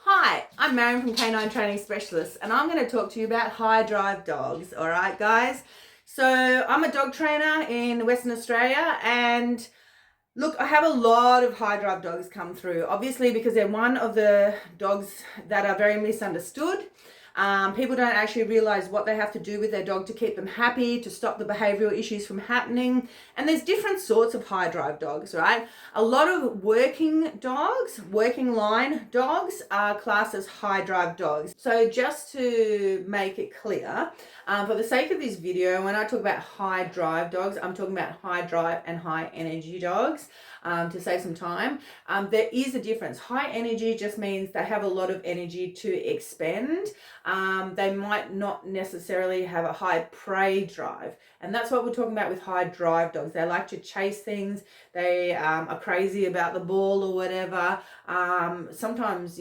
Hi, I'm Marion from Canine Training Specialists, and I'm going to talk to you about high drive dogs. All right, guys. So I'm a dog trainer in Western Australia, and look, I have a lot of high drive dogs come through, obviously, because they're one of the dogs that are very misunderstood. People don't actually realize what they have to do with their dog to keep them happy, to stop the behavioral issues from happening. And there's different sorts of high drive dogs, right? A lot of working dogs, working line dogs, are classed as high drive dogs. So just to make it clear, for the sake of this video, when I talk about high drive dogs, I'm talking about high drive and high energy dogs. To save some time, there is a difference. High energy just means they have a lot of energy to expend. They might not necessarily have a high prey drive, and that's what we're talking about with high drive dogs. They like to chase things. They are crazy about the ball or whatever. Sometimes,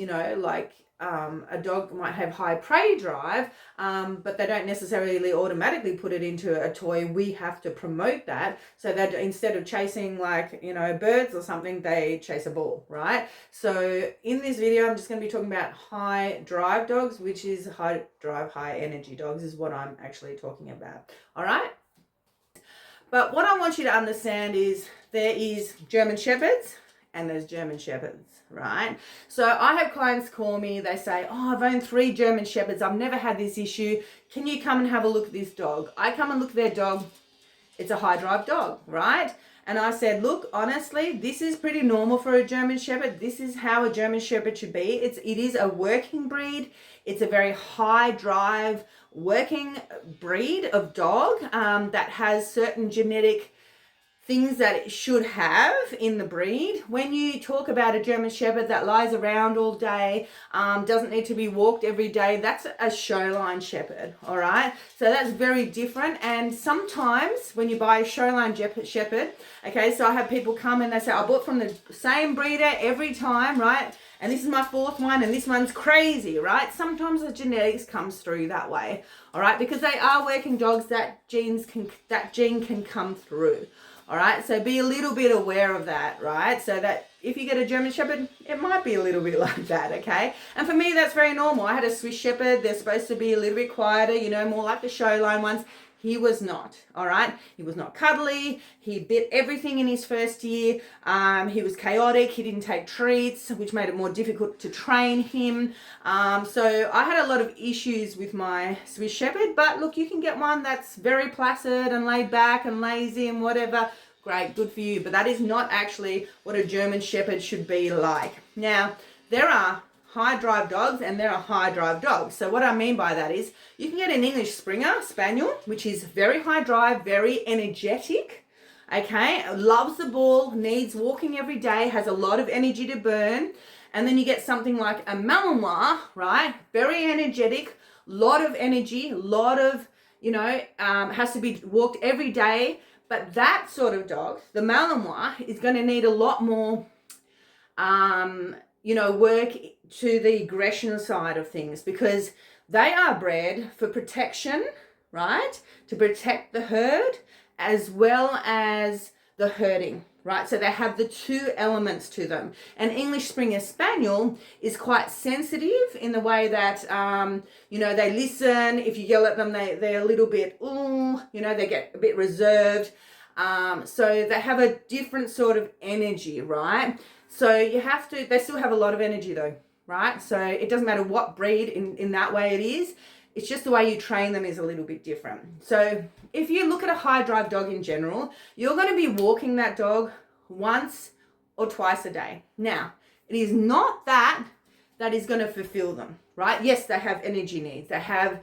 a dog might have high prey drive, but they don't necessarily automatically put it into a toy. We have to promote that, so that instead of chasing birds or something, they chase a ball, right? So in this video, I'm just going to be talking about high drive dogs, which is high drive, high energy dogs is what I'm actually talking about. All right. But what I want you to understand is there is German Shepherds and there's German Shepherds, right? So I have clients call me, they say, oh, I've owned 3 German Shepherds. I've never had this issue. Can you come and have a look at this dog? I come and look at their dog. It's a high drive dog, right? And I said, look, honestly, this is pretty normal for a German Shepherd. This is how a German Shepherd should be. It is a working breed. It's a very high drive working breed of dog that has certain genetic things that it should have in the breed. When you talk about a German Shepherd that lies around all day, doesn't need to be walked every day, that's a showline Shepherd, all right? So that's very different. And sometimes when you buy a showline Shepherd, okay, so I have people come and they say, I bought from the same breeder every time, right? And this is my 4th one, and this one's crazy, right? Sometimes the genetics comes through that way, all right? Because they are working dogs, that gene can come through. All right, so be a little bit aware of that, right? So that if you get a German Shepherd, it might be a little bit like that, okay? And for me, that's very normal. I had a Swiss Shepherd. They're supposed to be a little bit quieter, more like the showline ones. He was not, all right? He was not cuddly. He bit everything in his first year. He was chaotic. He didn't take treats, which made it more difficult to train him. So I had a lot of issues with my Swiss Shepherd, but look, you can get one that's very placid and laid back and lazy and whatever. Great, good for you. But that is not actually what a German Shepherd should be like. Now, there are high drive dogs and there are high drive dogs. So what I mean by that is you can get an English Springer Spaniel, which is very high drive, very energetic, okay, loves the ball, needs walking every day, has a lot of energy to burn. And then you get something like a Malinois, right, very energetic, lot of energy, lot of, has to be walked every day. But that sort of dog, the Malinois, is going to need a lot more work to the aggression side of things, because they are bred for protection, right? To protect the herd as well as the herding, right? So they have the 2 elements to them. An English Springer Spaniel is quite sensitive in the way that, they listen. If you yell at them, they're a little bit, they get a bit reserved. So they have a different sort of energy, right? So they still have a lot of energy though, right? So it doesn't matter what breed in that way it is. It's just the way you train them is a little bit different. So if you look at a high drive dog in general, you're going to be walking that dog once or twice a day. Now, it is not that is going to fulfill them, right? Yes, they have energy needs. They have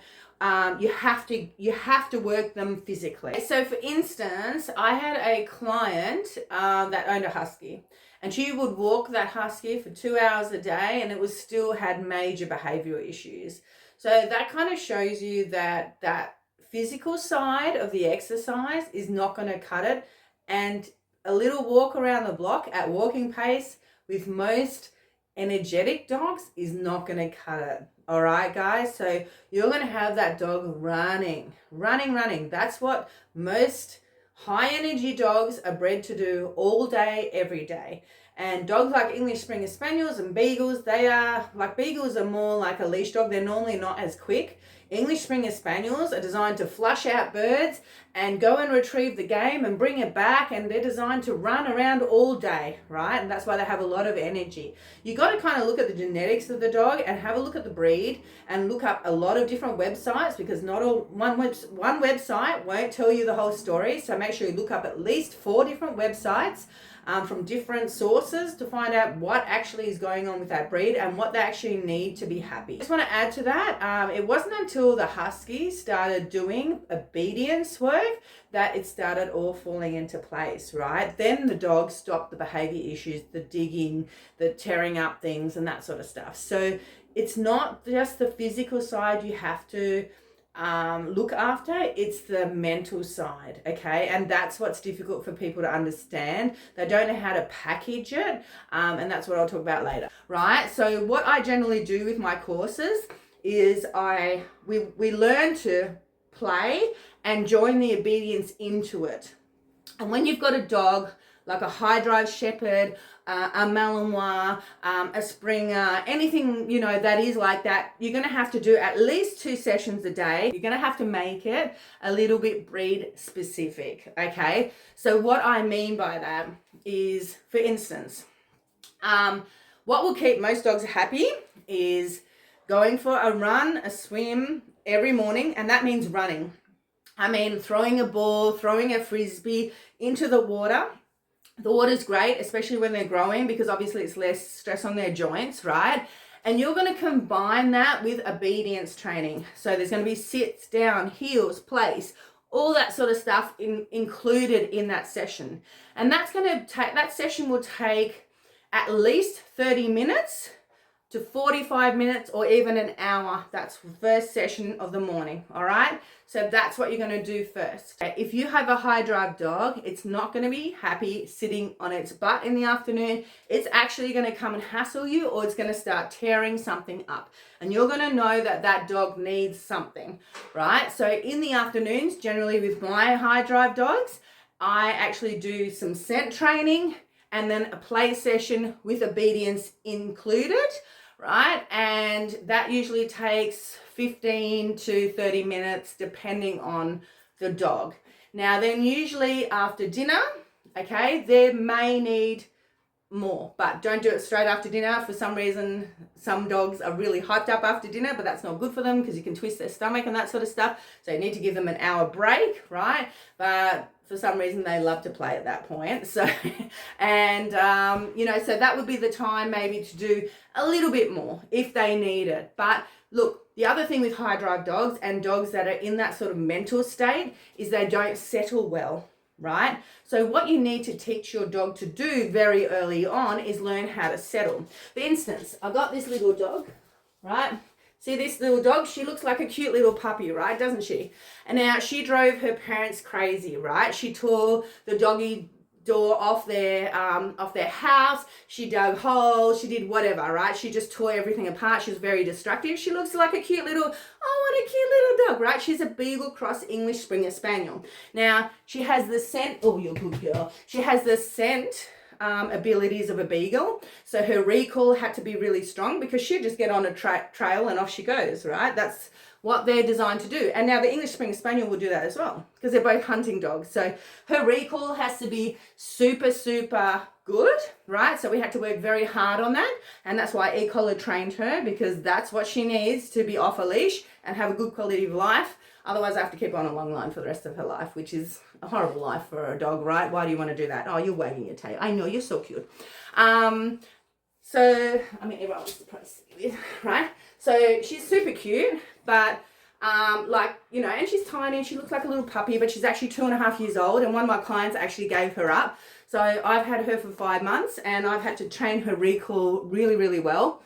you have to work them physically. So for instance, I had a client that owned a husky, and she would walk that husky for 2 hours a day, and it was still had major behavioral issues. So that kind of shows you that physical side of the exercise is not going to cut it, and a little walk around the block at walking pace with most energetic dogs is not going to cut it. All right, guys. So you're going to have that dog running. That's what most High energy dogs are bred to do all day, every day. And dogs like English Springer Spaniels and Beagles, Beagles are more like a leash dog. They're normally not as quick. English Springer Spaniels are designed to flush out birds and go and retrieve the game and bring it back, and they're designed to run around all day, right? And that's why they have a lot of energy. You got to kind of look at the genetics of the dog and have a look at the breed and look up a lot of different websites, because not all one website won't tell you the whole story. So make sure you look up at least 4 different websites from different sources to find out what actually is going on with that breed and what they actually need to be happy. I just want to add to that, it wasn't until the Huskies started doing obedience work that it started all falling into place, right? Then the dogs stopped the behavior issues, the digging, the tearing up things and that sort of stuff. So it's not just the physical side you have to look after, it's the mental side, okay? And that's what's difficult for people to understand. They don't know how to package it, and that's what I'll talk about later, right? So what I generally do with my courses is we learn to play and join the obedience into it. And when you've got a dog like a high drive shepherd, a Malinois, a Springer, anything, that is like that, you're going to have to do at least 2 sessions a day. You're going to have to make it a little bit breed specific, okay? So what I mean by that is, for instance, what will keep most dogs happy is going for a run, a swim every morning, and that means running. I mean, throwing a ball, throwing a frisbee into the water. The water's great, especially when they're growing, because obviously it's less stress on their joints, right? And you're going to combine that with obedience training. So there's going to be sits, down, heels, place, all that sort of stuff included in that session. And that session will take at least 30 minutes to 45 minutes or even an hour. That's the first session of the morning, all right? So that's what you're going to do first. If you have a high drive dog, it's not going to be happy sitting on its butt in the afternoon. It's actually going to come and hassle you, or it's going to start tearing something up. And you're going to know that that dog needs something, right? So in the afternoons, generally with my high drive dogs, I actually do some scent training and then a play session with obedience included, right? And that usually takes 15 to 30 minutes depending on the dog. Now then, usually after dinner, okay, they may need more, but don't do it straight after dinner. For some reason, some dogs are really hyped up after dinner, but that's not good for them because you can twist their stomach and that sort of stuff. So you need to give them an hour break, right? But for some reason they love to play at that point. So, and, so that would be the time maybe to do a little bit more if they need it. But look, the other thing with high drive dogs and dogs that are in that sort of mental state is they don't settle well, right? So what you need to teach your dog to do very early on is learn how to settle. For instance, I've got this little dog, right? See this little dog? She looks like a cute little puppy, right? Doesn't she? And now she drove her parents crazy, right? She tore the doggy door off their house. She dug holes. She did whatever, right? She just tore everything apart. She was very destructive. She looks like a cute little, oh, what a cute little dog, right? She's a Beagle Cross English Springer Spaniel. Now, she has the scent, oh, you're a good girl. She has the scent abilities of a beagle, so her recall had to be really strong because she'd just get on a trail and off she goes, right? That's what they're designed to do. And now the English Springer Spaniel will do that as well because they're both hunting dogs. So her recall has to be super, super good, right? So we had to work very hard on that, and that's why E-Collar trained her, because that's what she needs to be off a leash and have a good quality of life. Otherwise, I have to keep her on a long line for the rest of her life, which is a horrible life for a dog, right? Why do you want to do that? Oh, you're wagging your tail. I know, you're so cute. Everyone wants to probably see with, right? So she's super cute, but and she's tiny and she looks like a little puppy, but she's actually 2.5 years old. And one of my clients actually gave her up. So I've had her for 5 months and I've had to train her recall really, really well.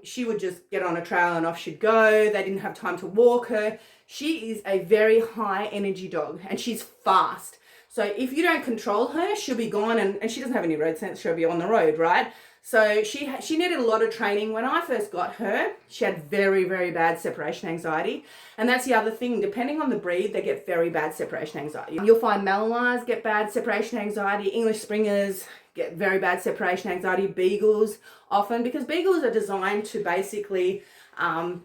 She would just get on a trail and off she'd go. They didn't have time to walk her. She is a very high energy dog and she's fast. So if you don't control her, she'll be gone, and she doesn't have any road sense. She'll be on the road, right? So she needed a lot of training. When I first got her, she had very, very bad separation anxiety. And that's the other thing. Depending on the breed, they get very bad separation anxiety. You'll find Malinois get bad separation anxiety. English Springers get very bad separation anxiety. Beagles often, because Beagles are designed to basically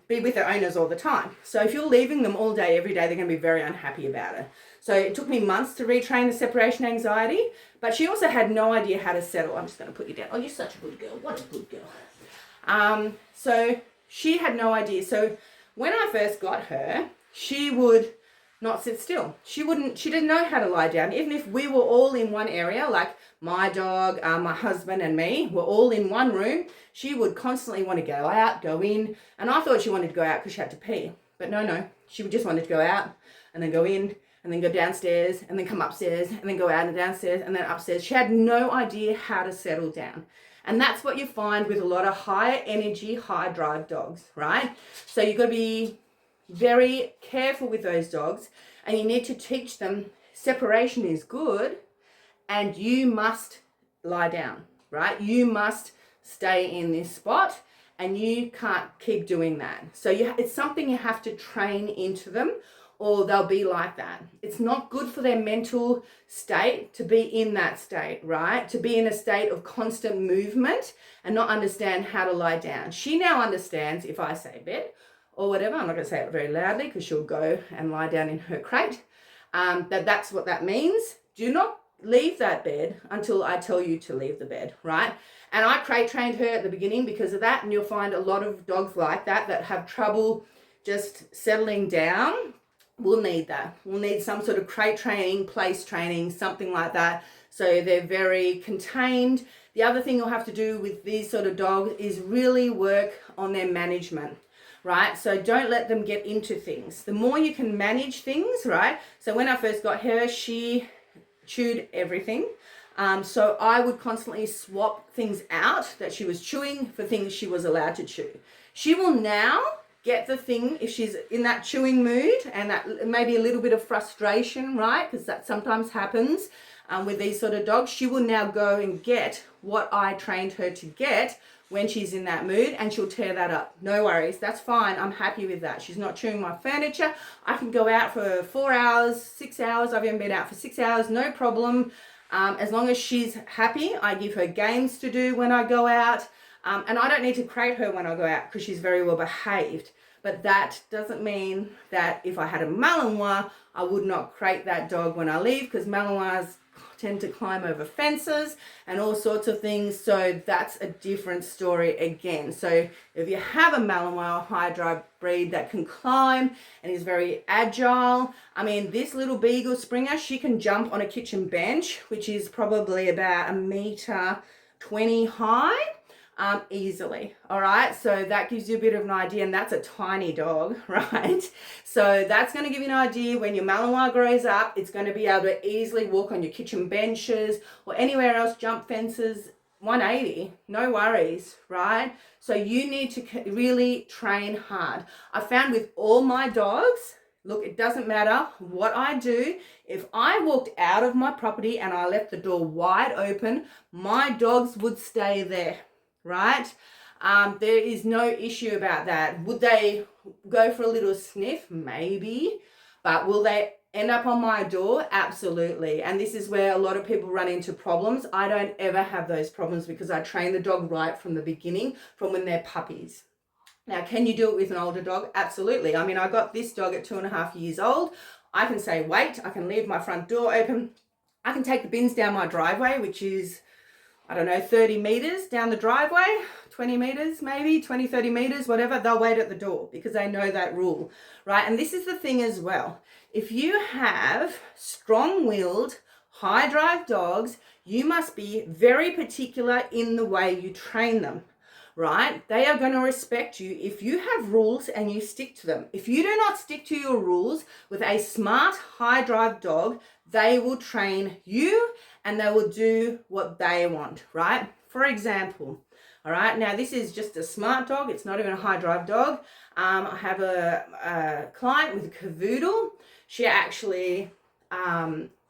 be with their owners all the time. So if you're leaving them all day, every day, they're going to be very unhappy about it. So it took me months to retrain the separation anxiety, but she also had no idea how to settle. I'm just going to put you down. Oh, you're such a good girl. What a good girl. So she had no idea. So when I first got her, she would not sit still. She didn't know how to lie down. Even if we were all in one area, like my dog, my husband and me were all in one room, she would constantly want to go out, go in. And I thought she wanted to go out because she had to pee. But no, she just wanted to go out and then go in and then go downstairs and then come upstairs and then go out and downstairs and then upstairs. She had no idea how to settle down. And that's what you find with a lot of high energy, high drive dogs, right? So you've got to be very careful with those dogs, and you need to teach them separation is good and you must lie down, right? You must stay in this spot and you can't keep doing that. So it's something you have to train into them, or they'll be like that. It's not good for their mental state to be in that state, right? To be in a state of constant movement and not understand how to lie down. She now understands if I say bed or whatever, I'm not going to say it very loudly because she'll go and lie down in her crate, that's what that means. Do not leave that bed until I tell you to leave the bed, right? And I crate trained her at the beginning because of that, and you'll find a lot of dogs like that have trouble just settling down. We'll need that. We'll need some sort of crate training, place training, something like that. So they're very contained. The other thing you'll have to do with these sort of dogs is really work on their management, right? So don't let them get into things. The more you can manage things, right? So when I first got her, she chewed everything. So I would constantly swap things out that she was chewing for things she was allowed to chew. She will now get the thing if she's in that chewing mood and that maybe a little bit of frustration, right? Because that sometimes happens with these sort of dogs. She will now go and get what I trained her to get when she's in that mood, and she'll tear that up. No worries, that's fine. I'm happy with that. She's not chewing my furniture. I can go out for 4 hours, 6 hours. I've even been out for 6 hours, no problem. As long as she's happy, I give her games to do when I go out. And I don't need to crate her when I go out because she's very well behaved. But that doesn't mean that if I had a Malinois, I would not crate that dog when I leave, because Malinois tend to climb over fences and all sorts of things. So that's a different story again. So if you have a Malinois high drive breed that can climb and is very agile, I mean, this little Beagle Springer, she can jump on a kitchen bench, which is probably about 1.20 meters high. Easily. All right. So that gives you a bit of an idea, and that's a tiny dog, right? So that's going to give you an idea when your Malinois grows up, it's going to be able to easily walk on your kitchen benches or anywhere else, jump fences, 180, no worries, right? So you need to really train hard. I found with all my dogs, look, it doesn't matter what I do. If I walked out of my property and I left the door wide open, my dogs would stay there. Right? There is no issue about that. Would they go for a little sniff? Maybe. But will they end up on my door? Absolutely. And this is where a lot of people run into problems. I don't ever have those problems because I train the dog right from the beginning, from when they're puppies. Now, can you do it with an older dog? Absolutely. I mean, I got this dog at 2.5 years old. I can say, wait, I can leave my front door open. I can take the bins down my driveway, which is, I don't know, 30 meters down the driveway, 20 meters, maybe 20, 30 meters, whatever. They'll wait at the door because they know that rule, right? And this is the thing as well. If you have strong-willed, high drive dogs, you must be very particular in the way you train them, right? They are going to respect you if you have rules and you stick to them. If you do not stick to your rules with a smart, high drive dog, they will train you and they will do what they want, right? For example, all right, now this is just a smart dog. It's not even a high drive dog. I have a client with a cavoodle. She actually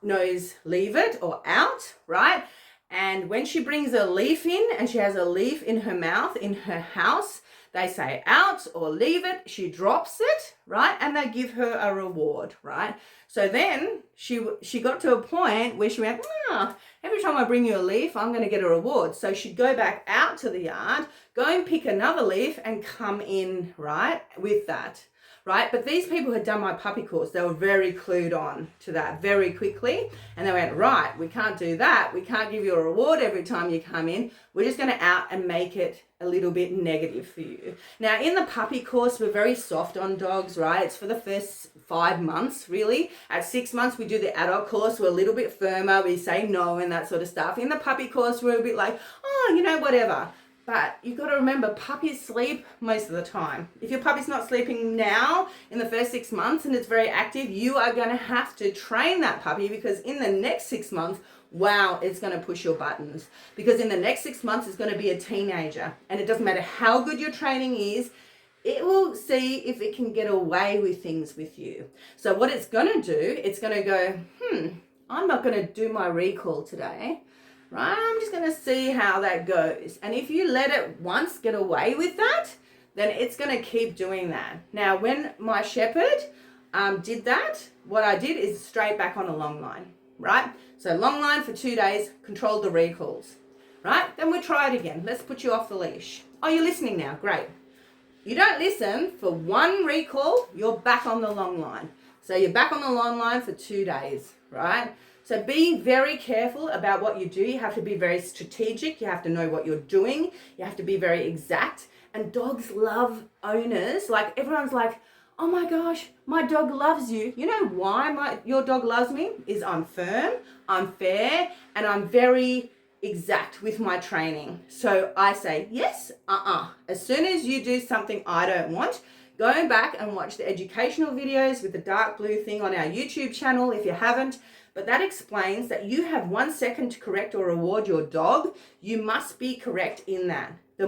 knows leave it or out, right? And when she brings a leaf in and she has a leaf in her mouth in her house, they say out or leave it, she drops it, right? And they give her a reward, right? So then she got to a point where she went, every time I bring you a leaf, I'm going to get a reward. So she'd go back out to the yard, go and pick another leaf and come in, right, with that. Right? But these people had done my puppy course. They were very clued on to that very quickly. And they went, right, we can't do that. We can't give you a reward every time you come in. We're just going to out and make it a little bit negative for you. Now, in the puppy course, we're very soft on dogs, right? It's for the first 5 months, really. At 6 months, we do the adult course. We're a little bit firmer. We say no and that sort of stuff. In the puppy course, we're a bit like, whatever. But you've got to remember, puppies sleep most of the time. If your puppy's not sleeping now in the first 6 months and it's very active, you are going to have to train that puppy, because in the next 6 months, wow, it's going to push your buttons. Because in the next 6 months, it's going to be a teenager. And it doesn't matter how good your training is, it will see if it can get away with things with you. So what it's going to do, it's going to go, I'm not going to do my recall today. Right, I'm just going to see how that goes. And if you let it once get away with that, then it's going to keep doing that. Now, when my shepherd did that, what I did is straight back on a long line, right? So long line for 2 days, controlled the recalls, right? Then we try it again. Let's put you off the leash. Oh, you're listening now. Great. You don't listen for one recall, you're back on the long line. So you're back on the long line for 2 days, right? So be very careful about what you do. You have to be very strategic. You have to know what you're doing. You have to be very exact. And dogs love owners. Like, everyone's like, oh my gosh, my dog loves you. You know why your dog loves me? Is I'm firm, I'm fair, and I'm very exact with my training. So I say, yes, As soon as you do something I don't want, go back and watch the educational videos with the dark blue thing on our YouTube channel if you haven't. But that explains that you have 1 second to correct or reward your dog. You must be correct in that. The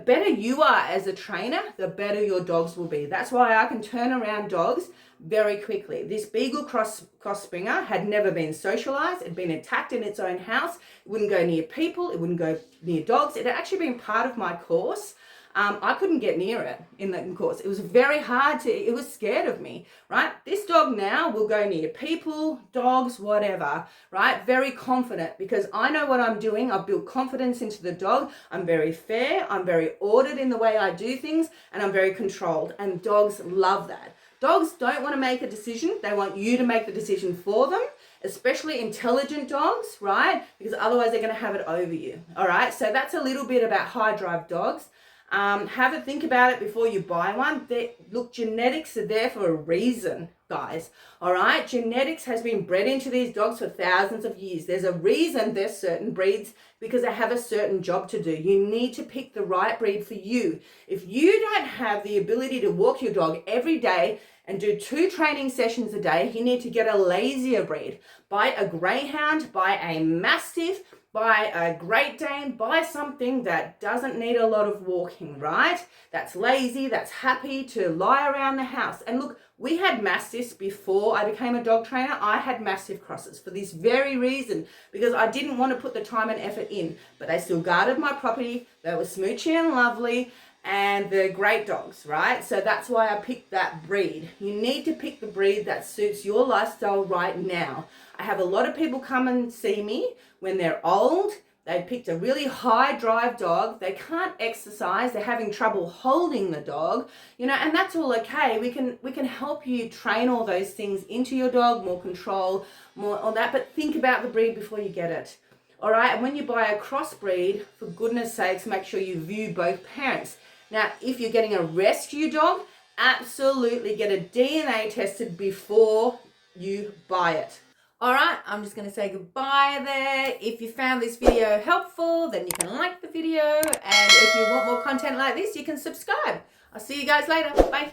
better you are as a trainer, the better your dogs will be. That's why I can turn around dogs very quickly. This Beagle Cross Springer had never been socialized. It had been attacked in its own house. It wouldn't go near people. It wouldn't go near dogs. It had actually been part of my course. I couldn't get near it in the course. It was very hard it was scared of me, right? This dog now will go near people, dogs, whatever, right? Very confident, because I know what I'm doing. I've built confidence into the dog. I'm very fair. I'm very ordered in the way I do things, and I'm very controlled. And dogs love that. Dogs don't want to make a decision. They want you to make the decision for them, especially intelligent dogs, right? Because otherwise they're going to have it over you, all right? So that's a little bit about high drive dogs. Have a think about it before you buy one. Look, genetics are there for a reason, guys. All right? Genetics has been bred into these dogs for thousands of years. There's a reason there's certain breeds, because they have a certain job to do. You need to pick the right breed for you. If you don't have the ability to walk your dog every day and do 2 training sessions a day, you need to get a lazier breed. Buy a greyhound, buy a mastiff, buy a Great Dane, buy something that doesn't need a lot of walking, right? That's lazy, that's happy to lie around the house. And look, we had mastiffs before I became a dog trainer. I had mastiff crosses for this very reason, because I didn't want to put the time and effort in, but they still guarded my property. They were smoochy and lovely, and they're great dogs, right? So that's why I picked that breed. You need to pick the breed that suits your lifestyle right now. I have a lot of people come and see me when they're old. They picked a really high drive dog. They can't exercise. They're having trouble holding the dog, and that's all okay. We can help you train all those things into your dog, more control, more all that. But think about the breed before you get it. All right. And when you buy a crossbreed, for goodness sakes, make sure you view both parents. Now, if you're getting a rescue dog, absolutely get a DNA tested before you buy it. All right, I'm just going to say goodbye there. If you found this video helpful, then you can like the video. And if you want more content like this, you can subscribe. I'll see you guys later. Bye.